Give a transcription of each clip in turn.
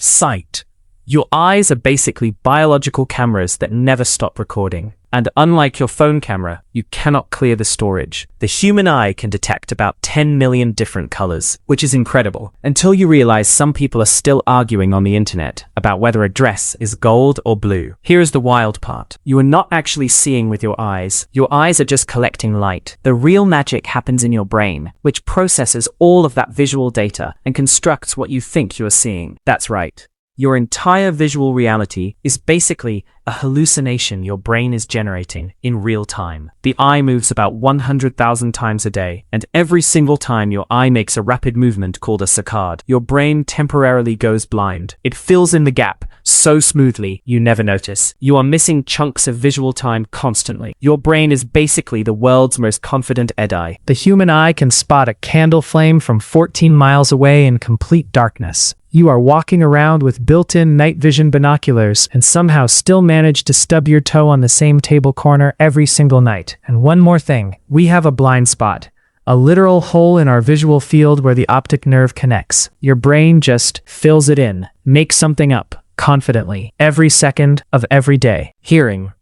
Sight. Your eyes are basically biological cameras that never stop recording. And unlike your phone camera, you cannot clear the storage. The human eye can detect about 10 million different colors, which is incredible, until you realize some people are still arguing on the internet about whether a dress is gold or blue. Here is the wild part. You are not actually seeing with your eyes are just collecting light. The real magic happens in your brain, which processes all of that visual data and constructs what you think you are seeing. That's right. Your entire visual reality is basically a hallucination your brain is generating in real time. The eye moves about 100,000 times a day, and every single time your eye makes a rapid movement called a saccade, your brain temporarily goes blind. It fills in the gap so smoothly you never notice. You are missing chunks of visual time constantly. Your brain is basically the world's most confident eye. The human eye can spot a candle flame from 14 miles away in complete darkness. You are walking around with built-in night vision binoculars and somehow still manage to stub your toe on the same table corner every single night. And one more thing, we have a blind spot. A literal hole in our visual field where the optic nerve connects. Your brain just fills it in, makes something up, confidently, every second of every day. Hearing.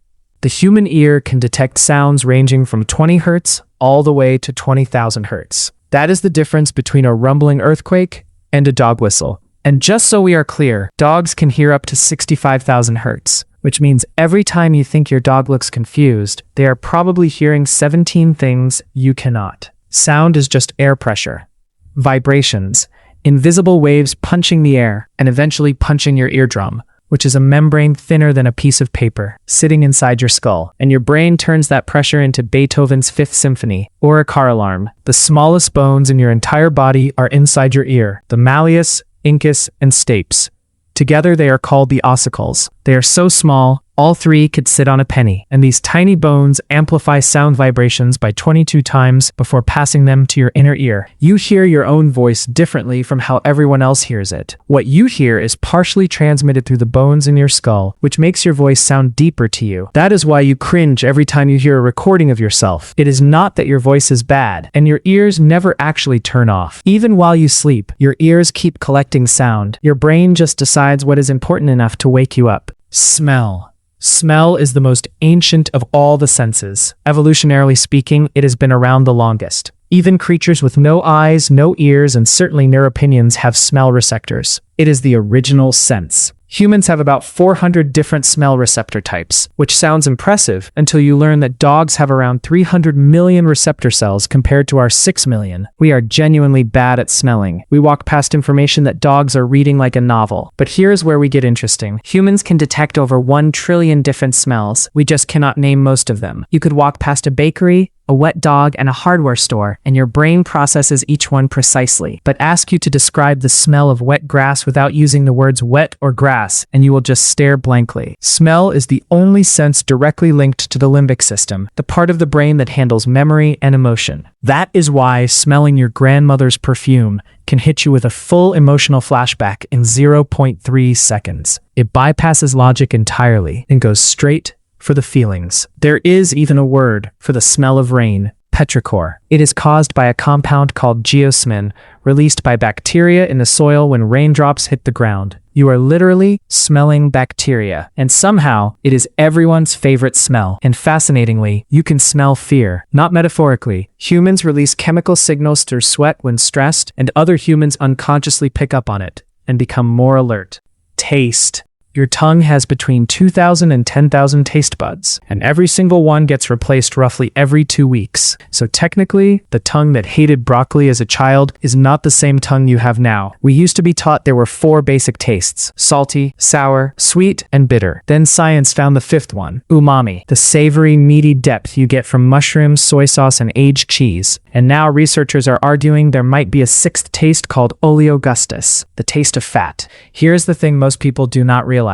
The human ear can detect sounds ranging from 20 hertz all the way to 20,000 hertz. That is the difference between a rumbling earthquake and a dog whistle. And just so we are clear, dogs can hear up to 65,000 hertz, which means every time you think your dog looks confused, they are probably hearing 17 things you cannot. Sound is just air pressure. Vibrations, invisible waves punching the air and eventually punching your eardrum, which is a membrane thinner than a piece of paper, sitting inside your skull. And your brain turns that pressure into Beethoven's Fifth Symphony, or a car alarm. The smallest bones in your entire body are inside your ear, the malleus, incus, and stapes. Together they are called the ossicles. They are so small, all three could sit on a penny, and these tiny bones amplify sound vibrations by 22 times before passing them to your inner ear. You hear your own voice differently from how everyone else hears it. What you hear is partially transmitted through the bones in your skull, which makes your voice sound deeper to you. That is why you cringe every time you hear a recording of yourself. It is not that your voice is bad, and your ears never actually turn off. Even while you sleep, your ears keep collecting sound. Your brain just decides what is important enough to wake you up. Smell. Smell is the most ancient of all the senses. Evolutionarily speaking, it has been around the longest. Even creatures with no eyes, no ears, and certainly no opinions have smell receptors. It is the original sense. Humans have about 400 different smell receptor types, which sounds impressive until you learn that dogs have around 300 million receptor cells compared to our 6 million. We are genuinely bad at smelling. We walk past information that dogs are reading like a novel. But here's where we get interesting. Humans can detect over 1 trillion different smells. We just cannot name most of them. You could walk past a bakery, a wet dog, and a hardware store, and your brain processes each one precisely. But ask you to describe the smell of wet grass without using the words wet or grass, and you will just stare blankly. Smell is the only sense directly linked to the limbic system, the part of the brain that handles memory and emotion. That is why smelling your grandmother's perfume can hit you with a full emotional flashback in 0.3 seconds. It bypasses logic entirely and goes straight for the feelings. There is even a word for the smell of rain, petrichor. It is caused by a compound called geosmin, released by bacteria in the soil when raindrops hit the ground. You are literally smelling bacteria, and somehow it is everyone's favorite smell. And fascinatingly, you can smell fear. Not metaphorically. Humans release chemical signals through sweat when stressed, and other humans unconsciously pick up on it and become more alert. Taste. Your tongue has between 2,000 and 10,000 taste buds, and every single one gets replaced roughly every 2 weeks. So technically, the tongue that hated broccoli as a child is not the same tongue you have now. We used to be taught there were 4 basic tastes: salty, sour, sweet, and bitter. Then science found the 5th one, umami, the savory, meaty depth you get from mushrooms, soy sauce, and aged cheese. And now researchers are arguing there might be a 6th taste called oleogustus, the taste of fat. Here's the thing most people do not realize.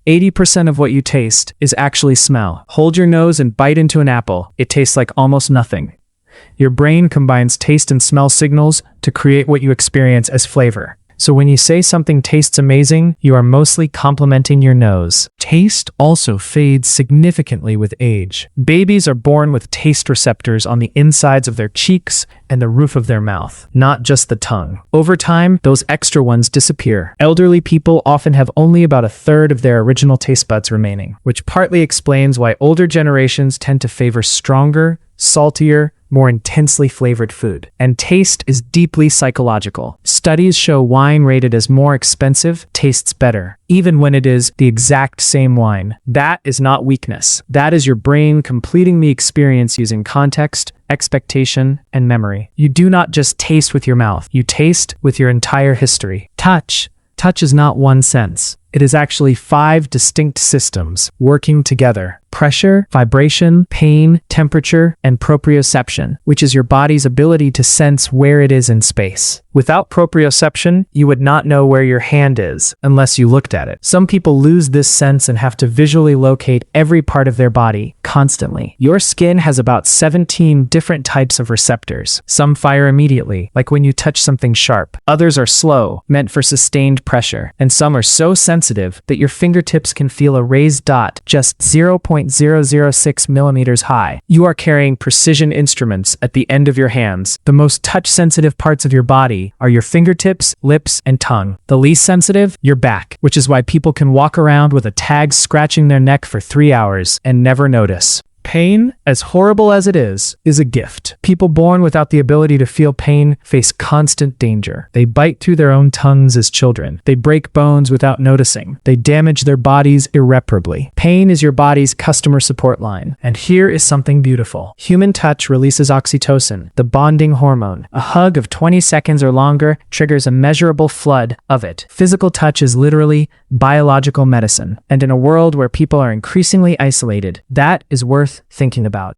80% of what you taste is actually smell. Hold your nose and bite into an apple. It tastes like almost nothing. Your brain combines taste and smell signals to create what you experience as flavor. So when you say something tastes amazing, you are mostly complimenting your nose. Taste also fades significantly with age. Babies are born with taste receptors on the insides of their cheeks and the roof of their mouth, not just the tongue. Over time, those extra ones disappear. Elderly people often have only about a third of their original taste buds remaining, which partly explains why older generations tend to favor stronger, saltier, more intensely flavored food. And taste is deeply psychological. Studies show wine rated as more expensive tastes better, even when it is the exact same wine. That is not weakness. That is your brain completing the experience using context, expectation, and memory. You do not just taste with your mouth. You taste with your entire history. Touch. Touch is not one sense. It is actually 5 distinct systems working together. Pressure, vibration, pain, temperature, and proprioception, which is your body's ability to sense where it is in space. Without proprioception, you would not know where your hand is unless you looked at it. Some people lose this sense and have to visually locate every part of their body constantly. Your skin has about 17 different types of receptors. Some fire immediately, like when you touch something sharp. Others are slow, meant for sustained pressure. And some are so sensitive that your fingertips can feel a raised dot just 0.006 millimeters high. You are carrying precision instruments at the end of your hands. The most touch-sensitive parts of your body are your fingertips, lips, and tongue. The least sensitive, your back, which is why people can walk around with a tag scratching their neck for 3 hours and never notice. Pain, as horrible as it is a gift. People born without the ability to feel pain face constant danger. They bite through their own tongues as children. They break bones without noticing. They damage their bodies irreparably. Pain is your body's customer support line. And here is something beautiful. Human touch releases oxytocin, the bonding hormone. A hug of 20 seconds or longer triggers a measurable flood of it. Physical touch is literally biological medicine. And in a world where people are increasingly isolated, that is worth thinking about.